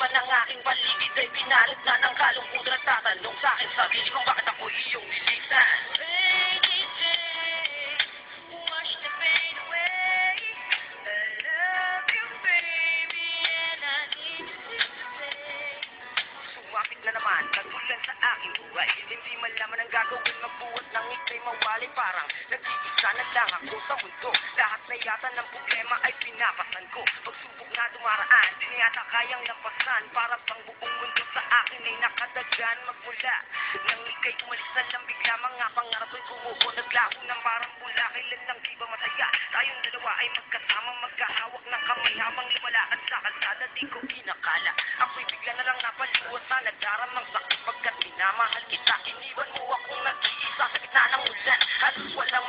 man ang aking paligid ay pinalot na ng kalungkutan at tatanong sa akin sarili kung bakit ako iyong nilisan. Wash the pain away. I love you, baby, and I need you to stay. Sumapit na naman, nagulan sa aking buhay. Hindi malaman ang gagawin, magbuhat ng ikay mawali. Parang nag-iisa na lang ako sa mundo. Lahat na yata ng problema ay pinapasan ko. Pagsubok na dumaraan, di yata kayang lampasan. Para pang buong mundo sa akin ay nakadagan. Magmula nang ikay umalis na lang bigla, mga pangarap ay kumuko. Naglaho ng parang bula, kailan lang di ba masaya? Tayong dalawa ay magkasama, magkahawak ng kamay habang lumalakad sa kalsada. Di ko kinakala, ako'y bigla na lang napaliwas na nagdaramang sakit. Pagkat minamahal kita, iniwan mo akong nag-iisa sa gitna ng ulan. Halos walang